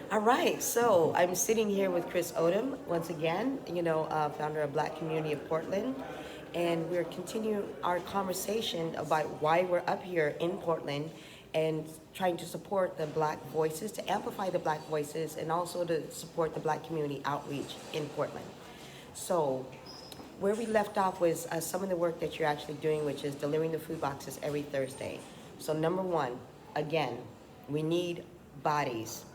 All right, so I'm sitting here with Chris Odom once again, founder of Black Community of Portland, and we're continuing our conversation about why we're up here in Portland and trying to support the Black voices, to amplify the Black voices, and also to support the Black community outreach in Portland. So, where we left off was some of the work that you're actually doing, which is delivering the food boxes every Thursday. So, number one, again, we need bodies.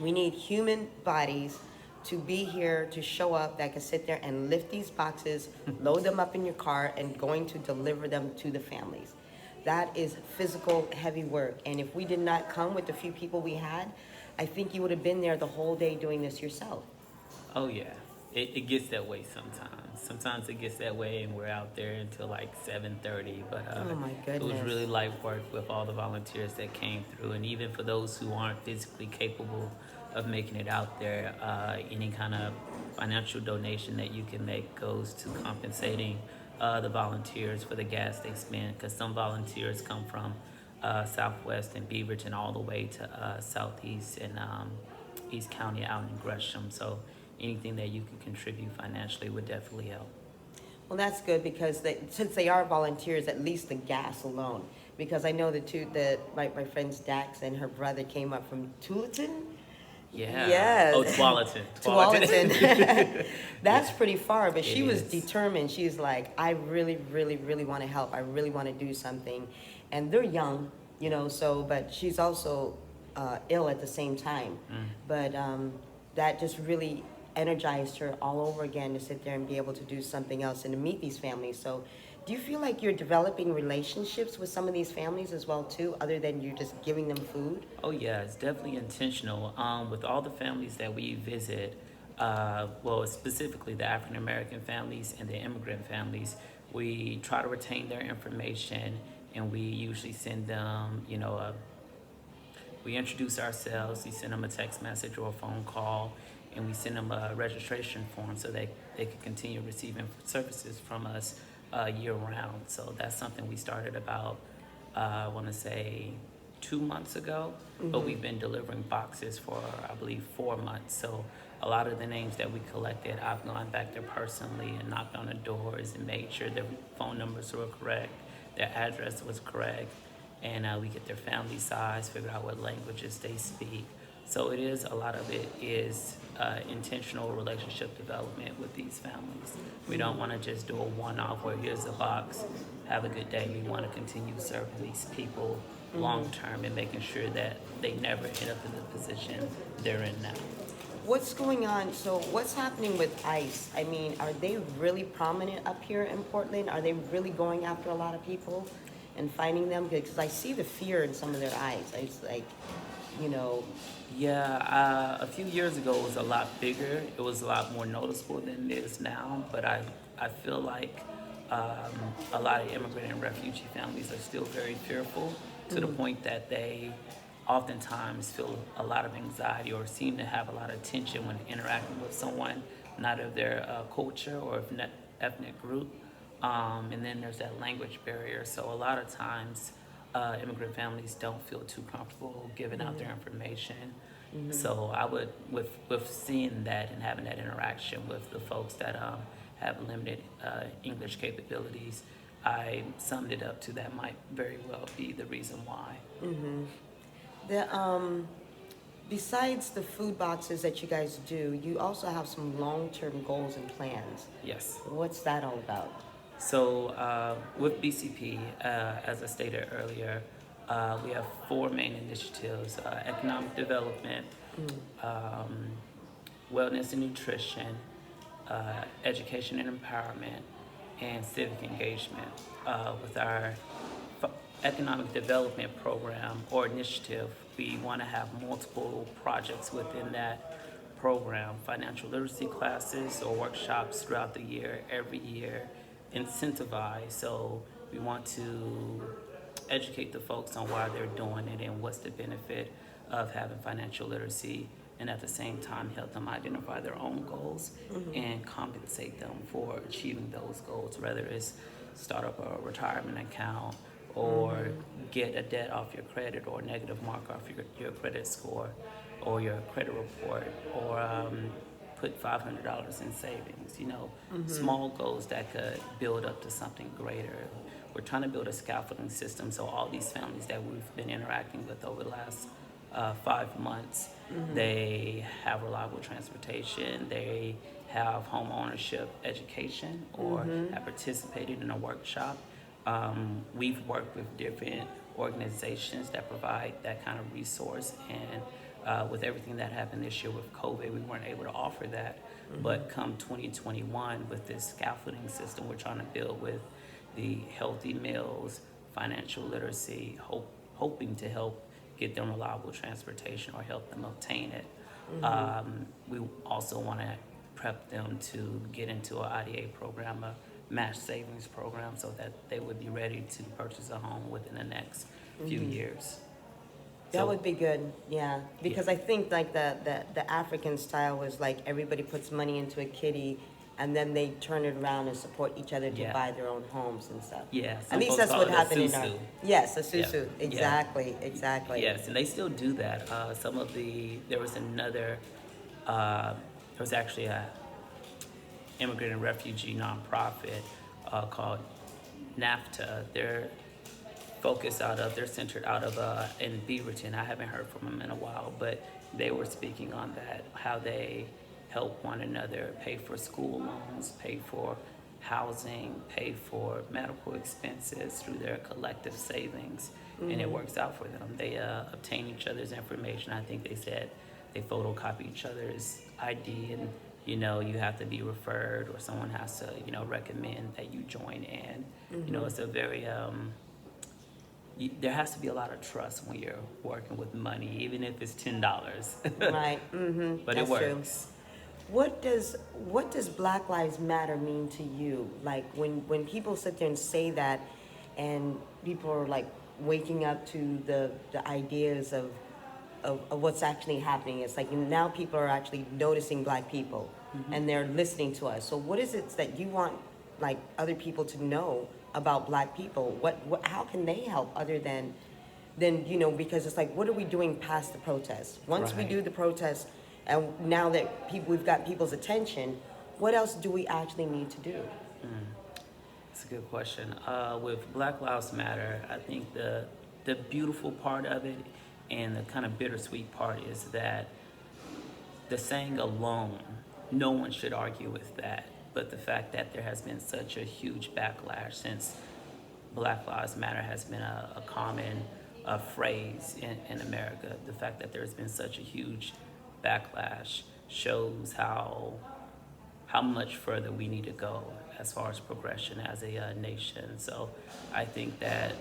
We need human bodies to be here to show up that can sit there and lift these boxes, load them up in your car, and going to deliver them to the families. That is physical, heavy work. And if we did not come with the few people we had, I think you would have been there the whole day doing this yourself. Oh yeah, it gets that way sometimes. Sometimes it gets that way, and we're out there until like 7:30. But Oh my it was goodness. really light work with all the volunteers that came through, and even for those who aren't physically capable of making it out there, any kind of financial donation that you can make goes to compensating the volunteers for the gas they spend. Because some volunteers come from Southwest and Beaverton all the way to Southeast and East County out in Gresham. So anything that you can contribute financially would definitely help. Well, that's good because since they are volunteers, at least the gas alone. Because I know my friends Dax and her brother came up from Tualatin. Yeah. Yes. Oh, Tualatin. Tualatin. That's pretty far, but she It was is. determined. She's like, I really, really, really want to help. I really want to do something. And they're young, but she's also ill at the same time. But that just really energized her all over again to sit there and be able to do something else and to meet these families. So do you feel like you're developing relationships with some of these families as well too, other than you just giving them food? Oh yeah, it's definitely intentional. With all the families that we visit, well, specifically the African American families and the immigrant families, we try to retain their information, and we usually send them, we introduce ourselves, we send them a text message or a phone call, and we send them a registration form so they can continue receiving services from us year round. So that's something we started about, I want to say, 2 months ago, but we've been delivering boxes for, I believe, 4 months. So a lot of the names that we collected, I've gone back there personally and knocked on the doors and made sure their phone numbers were correct, their address was correct, and we get their family size, figure out what languages they speak. So a lot of it is intentional relationship development with these families. We don't want to just do a one-off where here's a box, have a good day. We want to continue serving these people long term and making sure that they never end up in the position they're in now. What's going on? So, what's happening with ICE? I mean, are they really prominent up here in Portland? Are they really going after a lot of people and finding them? Because I see the fear in some of their eyes. I was like, you know, Yeah, a few years ago it was a lot bigger. It was a lot more noticeable than it is now. But I feel like a lot of immigrant and refugee families are still very fearful to the point that they oftentimes feel a lot of anxiety or seem to have a lot of tension when interacting with someone not of their culture or ethnic group. And then there's that language barrier. So a lot of times immigrant families don't feel too comfortable giving out their information. So I would, with seeing that and having that interaction with the folks that have limited English capabilities, I summed it up to that might very well be the reason why. the besides the food boxes that you guys do, you also have some long-term goals and plans. Yes. What's that all about? So with BCP, as I stated earlier, we have four main initiatives: economic development, um, wellness and nutrition, education and empowerment, and civic engagement. With our economic development program or initiative, we want to have multiple projects within that program, financial literacy classes or workshops throughout the year, every year, incentivized. So we want to educate the folks on why they're doing it and what's the benefit of having financial literacy, and at the same time help them identify their own goals and compensate them for achieving those goals, whether it's start up a retirement account or get a debt off your credit or a negative mark off your credit score, or your credit report, or put $500 in savings. Small goals that could build up to something greater. We're trying to build a scaffolding system so all these families that we've been interacting with over the last 5 months, they have reliable transportation, they have home ownership education, or have participated in a workshop. We've worked with different organizations that provide that kind of resource, and with everything that happened this year with COVID, we weren't able to offer that. But come 2021, with this scaffolding system we're trying to build with the healthy meals, financial literacy, hoping to help get them reliable transportation or help them obtain it. We also want to prep them to get into an IDA program, a match savings program, so that they would be ready to purchase a home within the next few years. That So- would be good, yeah. Because I think like the African style was like everybody puts money into a kitty and then they turn it around and support each other to Yeah. buy their own homes and stuff. Yeah, At some least folks that's call what it a happened in our. susu. Yes, a Yeah. susu. Yeah. Exactly. Yes, and they still do that. There was another, there was actually a immigrant and refugee nonprofit called NAFTA. They're centered out of in Beaverton. I haven't heard from them in a while, but they were speaking on that, how they help one another pay for school loans, pay for housing, pay for medical expenses through their collective savings, and it works out for them. They obtain each other's information. I think they said they photocopy each other's ID, and you have to be referred, or someone has to recommend that you join in. It's a very there has to be a lot of trust when you're working with money, even if it's $10. Right. But That's it works. true. What does Black Lives Matter mean to you? Like when people sit there and say that, and people are like waking up to the ideas of what's actually happening. It's like now people are actually noticing Black people, and they're listening to us. So what is it that you want like other people to know about Black people? How can they help other than because it's like, what are we doing past the protest? Once we Right. do the protest, and now that we've got people's attention, what else do we actually need to do? That's a good question. With Black Lives Matter, I think the beautiful part of it and the kind of bittersweet part is that the saying alone, no one should argue with that. But the fact that there has been such a huge backlash since Black Lives Matter has been a common phrase in America, the fact that there's been such a huge backlash shows how much further we need to go as far as progression as a nation. So I think that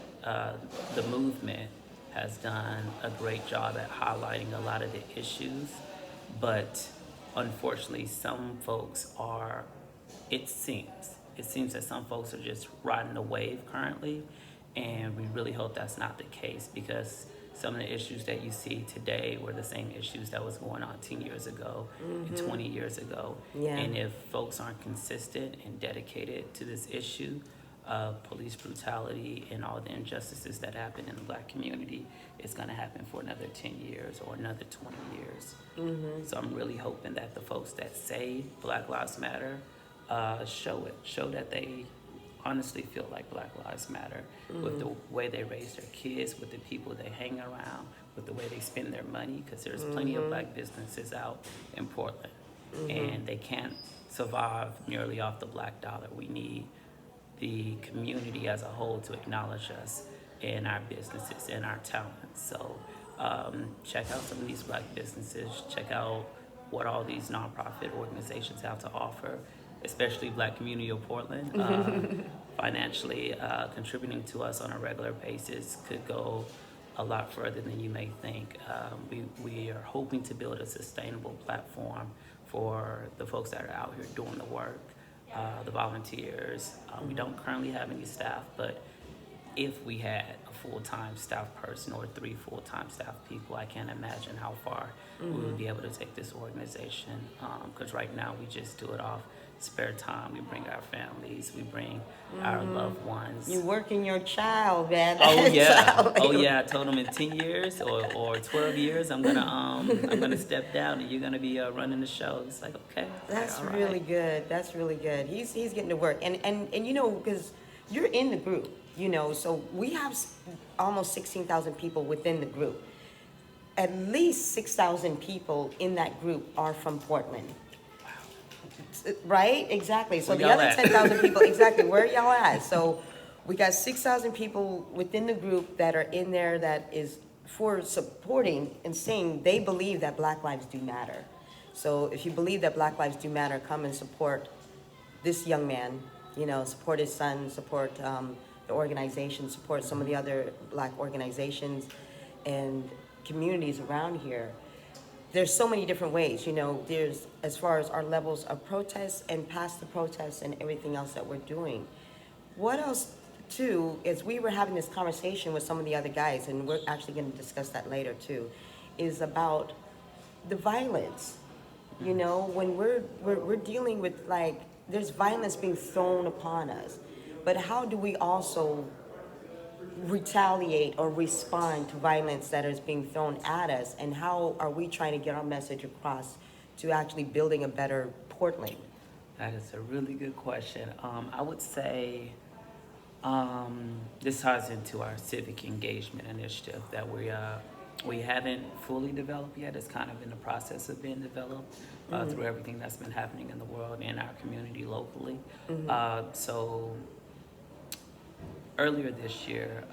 the movement has done a great job at highlighting a lot of the issues, but unfortunately some folks are, it seems that some folks are just riding the wave currently, and we really hope that's not the case, because some of the issues that you see today were the same issues that was going on 10 years ago and 20 years ago. Yeah. And if folks aren't consistent and dedicated to this issue of police brutality and all the injustices that happen in the Black community, it's going to happen for another 10 years or another 20 years. So I'm really hoping that the folks that say Black Lives Matter show that they honestly feel like Black Lives Matter, with the way they raise their kids, with the people they hang around, with the way they spend their money, because there's plenty of Black businesses out in Portland, and they can't survive merely off the Black dollar. We need the community as a whole to acknowledge us and our businesses and our talents. So check out some of these Black businesses, check out what all these nonprofit organizations have to offer, especially Black Community of Portland. Financially contributing to us on a regular basis could go a lot further than you may think. We are hoping to build a sustainable platform for the folks that are out here doing the work, the volunteers. We don't currently have any staff, but if we had a full-time staff person or 3 full-time staff people, I can't imagine how far we would be able to take this organization. Because right now we just do it off spare time. We bring our families, we bring our loved ones. You working your child, man. Oh yeah, Child. oh yeah. I told him in 10 years or 12 years, I'm gonna step down and you're gonna be running the show. It's like, okay, That's all really right. good. That's really good. He's getting to work, and you know, because you're in the group, you know, so we have almost 16,000 people within the group. At least 6,000 people in that group are from Portland. Right? Exactly. So Where the y'all other at? 10,000 people, exactly, where y'all at? So we got 6,000 people within the group that are in there that is for supporting and saying they believe that Black lives do matter. So if you believe that Black lives do matter, come and support this young man, you know, support his son, support the organization, support some of the other Black organizations and communities around here. There's so many different ways, you know, there's as far as our levels of protests and past the protests and everything else that we're doing. What else too is we were having this conversation with some of the other guys, and we're actually going to discuss that later too, is about the violence. You know, when we're dealing with, like, there's violence being thrown upon us, but how do we also retaliate or respond to violence that is being thrown at us, and how are we trying to get our message across to actually building a better Portland? That is a really good question. I would say this ties into our civic engagement initiative that we haven't fully developed yet. It's kind of in the process of being developed through everything that's been happening in the world and our community locally. So earlier this year,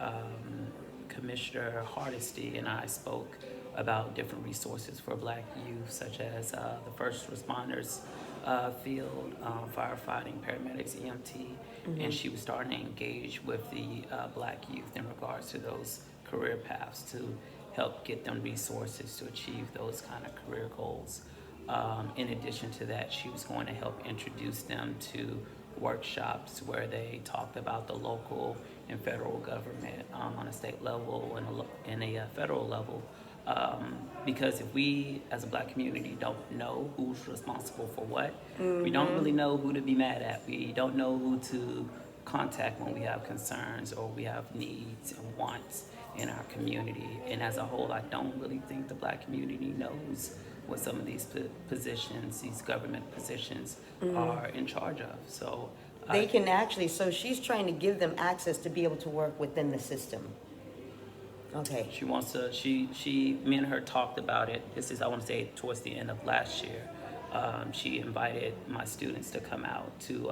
Commissioner Hardesty and I spoke about different resources for Black youth, such as the first responders field, firefighting, paramedics, EMT, and she was starting to engage with the Black youth in regards to those career paths to help get them resources to achieve those kind of career goals. In addition to that, she was going to help introduce them to workshops where they talked about the local and federal government on a state level and a federal level. Because if we, as a Black community, don't know who's responsible for what, we don't really know who to be mad at. We don't know who to contact when we have concerns or we have needs and wants in our community. And as a whole, I don't really think the Black community knows what some of these positions, these government positions, are in charge of. So They can actually, so she's trying to give them access to be able to work within the system. Okay. she wants to. Me and her talked about it. This is, I want to say, towards the end of last year. She invited my students to come out to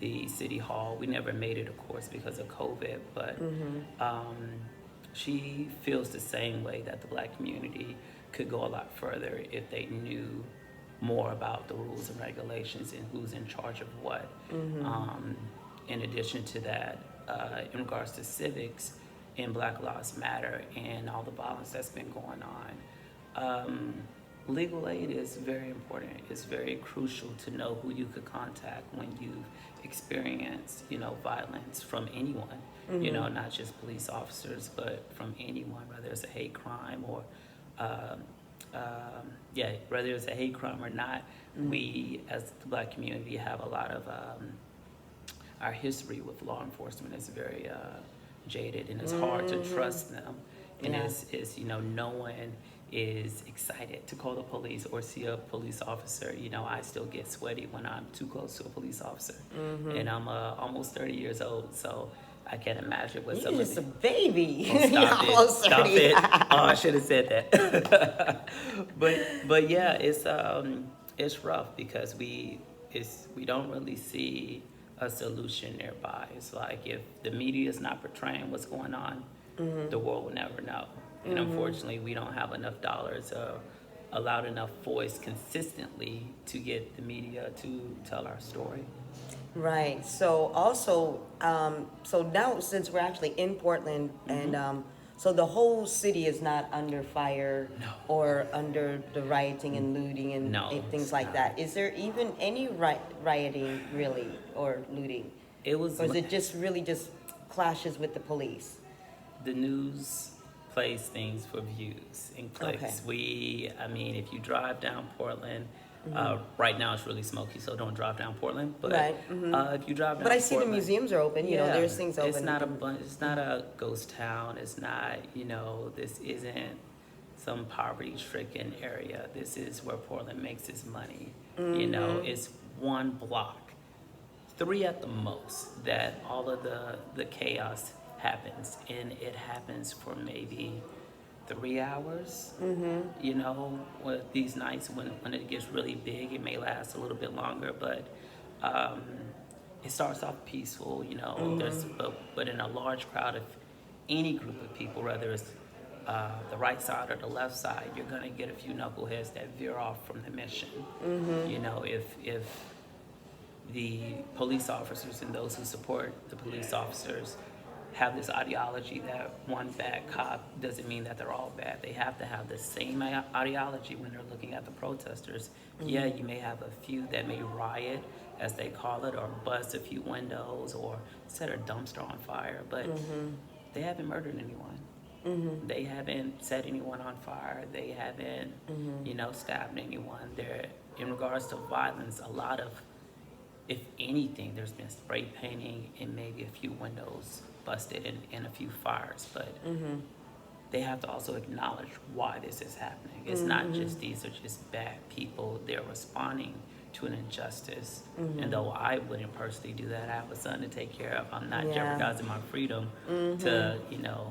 the city hall. We never made it, of course, because of COVID, but she feels the same way that the Black community could go a lot further if they knew more about the rules and regulations and who's in charge of what. In addition to that, in regards to civics and Black Lives Matter and all the violence that's been going on, legal aid is very important. It's very crucial to know who you could contact when you've experienced, violence from anyone. Not just police officers, but from anyone, whether it's a hate crime or whether it's a hate crime or not. We, as the Black community, have a lot of our history with law enforcement is very jaded, and it's hard to trust them. And no one is excited to call the police or see a police officer. I still get sweaty when I'm too close to a police officer, and I'm almost 30 years old, so I can't imagine what some You're of just the... a baby. Oh, stop it. Almost Stop 30. it. Oh, I should have said that. but yeah, it's rough because we don't really see a solution nearby. It's like if the media is not portraying what's going on, the world will never know. And unfortunately, we don't have enough dollars or a loud enough voice consistently to get the media to tell our story. Right. So also, so now since we're actually in Portland, and so the whole city is not under fire No. or under the rioting and looting and No, things it's like not. that. Is there even any rioting really or looting? It was... Or is it just really just clashes with the police? The news plays things for views and clicks. Okay. I mean, if you drive down Portland, right now it's really smoky, so don't drive down Portland. But Right. if you drive down But I see the Portland, museums are open. You know, yeah, there's things open. it's not a it's not a ghost town. It's not, this isn't some poverty-stricken area. This is where Portland makes its money. It's one block, three at the most, that all of the chaos happens, and it happens for maybe 3 hours. With these nights when it gets really big, it may last a little bit longer, but it starts off peaceful. But in a large crowd of any group of people, whether it's the right side or the left side, you're gonna get a few knuckleheads that veer off from the mission. If the police officers and those who support the police officers have this ideology that one bad cop doesn't mean that they're all bad. They have to have the same ideology when they're looking at the protesters. Yeah, you may have a few that may riot, as they call it, or bust a few windows or set a dumpster on fire, but they haven't murdered anyone. They haven't set anyone on fire. They haven't, stabbed anyone. In regards to violence, a lot of, if anything, there's been spray painting and maybe a few windows busted and a few fires, but they have to also acknowledge why this is happening. It's not just these are just bad people. They're responding to an injustice. And though I wouldn't personally do that, I have a son to take care of. I'm not jeopardizing my freedom to,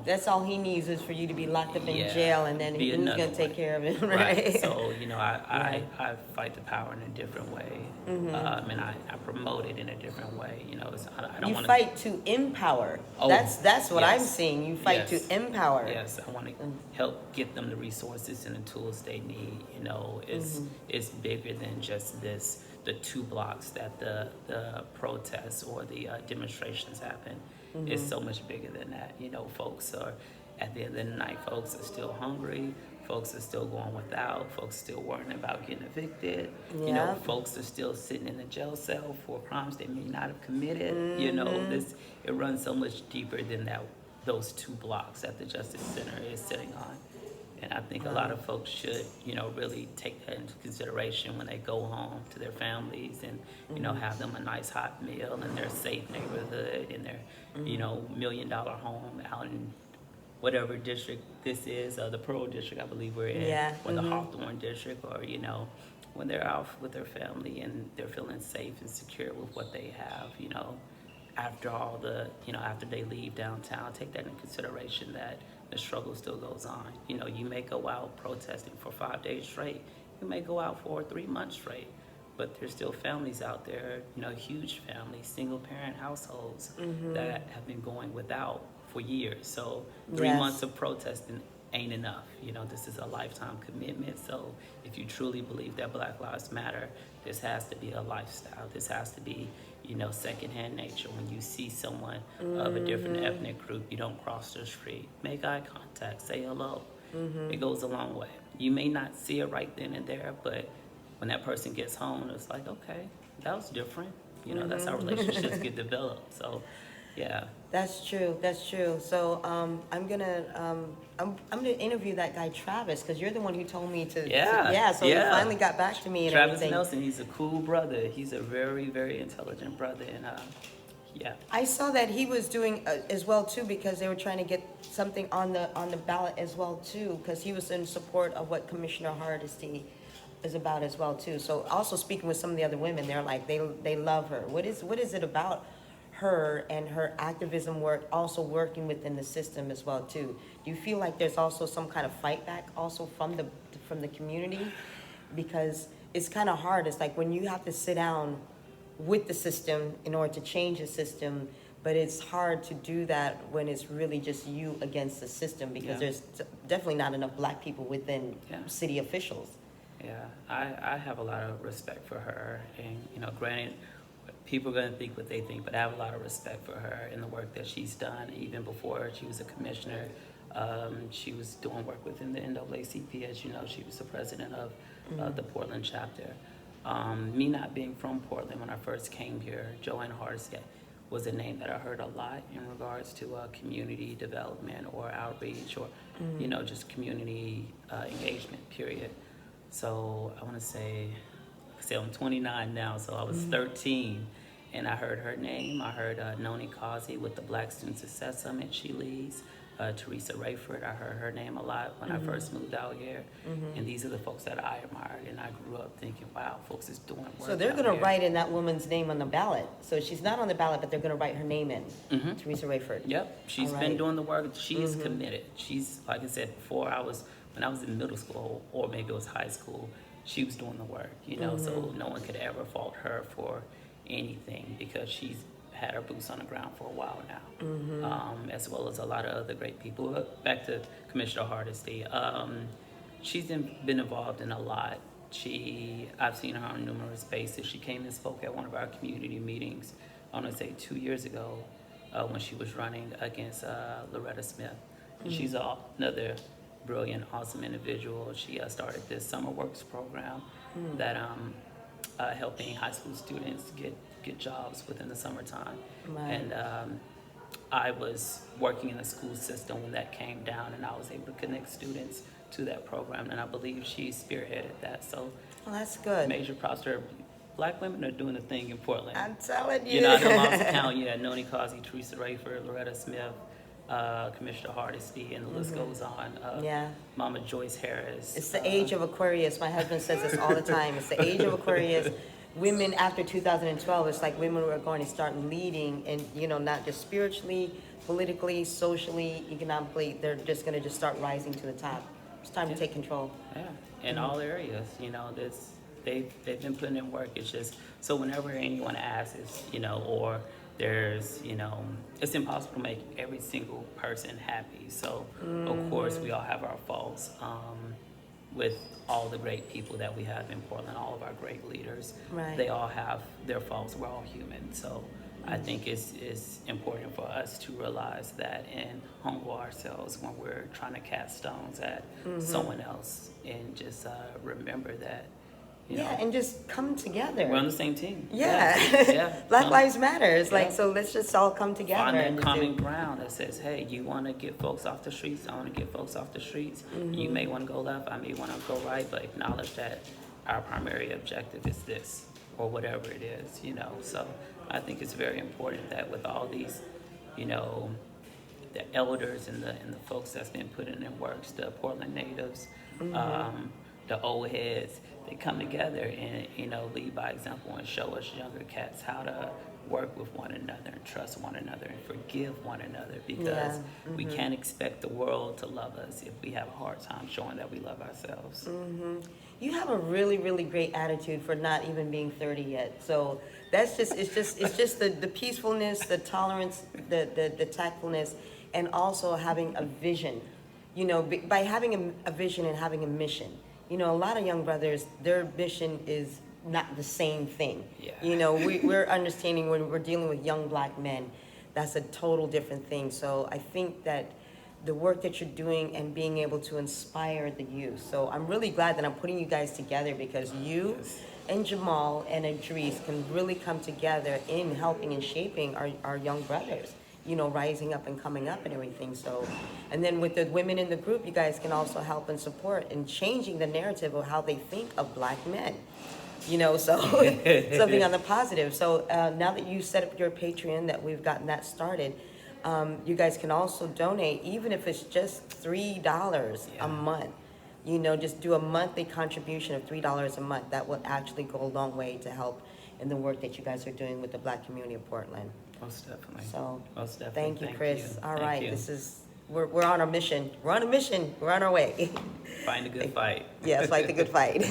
That's all he needs is for you to be locked up in jail, and then be who's going to take care of him, right? So, I fight the power in a different way. And I promote it in a different way. I don't want to fight to empower. Oh, that's what I'm seeing. You fight to empower. Yes, I want to help get them the resources and the tools they need. It's bigger than just the 2 blocks that the protests or the demonstrations happen. It's so much bigger than that. Folks are, at the end of the night, folks are still hungry. Folks are still going without. Folks are still worrying about getting evicted. Folks are still sitting in the jail cell for crimes they may not have committed. It runs so much deeper than those 2 blocks that the Justice Center is sitting on. And I think a lot of folks should, really take that into consideration when they go home to their families and, have them a nice hot meal in their safe neighborhood, in their, $1 million home out in whatever district this is, the Pearl District, I believe we're in, or the Hawthorne District, or, when they're out with their family and they're feeling safe and secure with what they have, after all after they leave downtown, take that into consideration that the struggle still goes on. You may go out protesting for 5 days straight. You may go out for 3 months straight. But there's still families out there, huge families, single parent households that have been going without for years. So 3 months of protesting ain't enough. This is a lifetime commitment. So if you truly believe that Black Lives Matter, this has to be a lifestyle. This has to be, secondhand nature. When you see someone of a different ethnic group, you don't cross the street. Make eye contact, say hello. It goes a long way. You may not see it right then and there, but when that person gets home, it's like, okay, that was different. That's how relationships get developed. So, yeah. That's true. So I'm gonna interview that guy Travis, because you're the one who told me to. So he finally got back to me and Travis everything. Nelson, he's a cool brother. He's a very, very intelligent brother, and I saw that he was doing as well too, because they were trying to get something on the ballot as well too, because he was in support of what Commissioner Hardesty is about as well too. So also speaking with some of the other women, they're like they love her. What is it about her and her activism work, also working within the system as well too? Do you feel like there's also some kind of fight back also from the community? Because it's kind of hard. It's like when you have to sit down with the system in order to change the system, but it's hard to do that when it's really just you against the system, because there's definitely not enough Black people within city officials. Yeah, I have a lot of respect for her, and granted, people are going to think what they think, but I have a lot of respect for her and the work that she's done. Even before she was a commissioner, she was doing work within the NAACP. As you know, she was the president of the Portland chapter. Me not being from Portland, when I first came here, Joanne Hardesty, was a name that I heard a lot in regards to community development or outreach or, just community engagement, period. So I want to say, I'm 29 now, so I was 13, and I heard her name. I heard Noni Kazi with the Black Student Success Summit she leads. Teresa Rayford, I heard her name a lot when I first moved out here. And these are the folks that I admired, and I grew up thinking, wow, folks is doing work. So they're out going to here. write in that woman's name on the ballot. So she's not on the ballot, but they're going to write her name in. Teresa Rayford. Yep, she's All been right. doing the work. She is committed. She's, like I said before, when I was in middle school, or maybe it was high school, she was doing the work, so no one could ever fault her for anything because she's had her boots on the ground for a while now, as well as a lot of other great people. Back to Commissioner Hardesty, she's been involved in a lot. I've seen her on numerous bases. She came and spoke at one of our community meetings, I want to say 2 years ago, when she was running against Loretta Smith. And she's another brilliant, awesome individual. She started this summer works program that helping high school students get jobs within the summertime. Right. And I was working in the school system when that came down, and I was able to connect students to that program, and I believe she spearheaded that. So Well, that's good. major props to her. Black women are doing the thing in Portland. I'm telling you. I don't lost count. Noni Kazi, Teresa Rayford, Loretta Smith, Commissioner Hardesty, and the list goes on. Yeah. Mama Joyce Harris. It's the age of Aquarius. My husband says this all the time. It's the age of Aquarius. Women after 2012, it's like women are going to start leading, and not just spiritually, politically, socially, economically. They're just going to just start rising to the top. It's time to take control. Yeah, in all areas. They've been putting in work. It's just so whenever anyone asks, or there's, it's impossible to make every single person happy. So of course we all have our faults. With all the great people that we have in Portland, all of our great leaders, Right. they all have their faults. We're all human. So I think it's important for us to realize that and humble ourselves when we're trying to cast stones at someone else, and just remember that, Yeah, and just come together. we're on the same team. Yeah. Yeah. Black Lives Matters. Yeah. So let's just all come together. Find that and common ground that says, hey, you want to get folks off the streets, I want to get folks off the streets. You may want to go left, I may want to go right, but acknowledge that our primary objective is this, or whatever it is, So I think it's very important that with all these, the elders and the folks that's been putting in works, the Portland natives, the old heads, they come together and, lead by example and show us younger cats how to work with one another and trust one another and forgive one another, because we can't expect the world to love us if we have a hard time showing that we love ourselves. You have a really, really great attitude for not even being 30 yet. So that's it's just the peacefulness, the tolerance, the tactfulness, and also having a vision. By having a vision and having a mission. A lot of young brothers, their mission is not the same thing. Yeah. We're understanding when we're dealing with young black men, that's a total different thing. So I think that the work that you're doing and being able to inspire the youth. So I'm really glad that I'm putting you guys together, because you and Jamal and Idris can really come together in helping and shaping our young brothers, rising up and coming up and everything. So, and then with the women in the group, you guys can also help and support in changing the narrative of how they think of black men. So something on the positive. So now that you set up your Patreon, that we've gotten that started, you guys can also donate, even if it's just $3 a month. Just do a monthly contribution of $3 a month. That will actually go a long way to help in the work that you guys are doing with the black community of Portland. Most definitely. So Most definitely. thank you, Chris. You. All Thank right, you. we're on our mission. We're on a mission. We're on our way. Find a good fight. Yes, fight the good fight.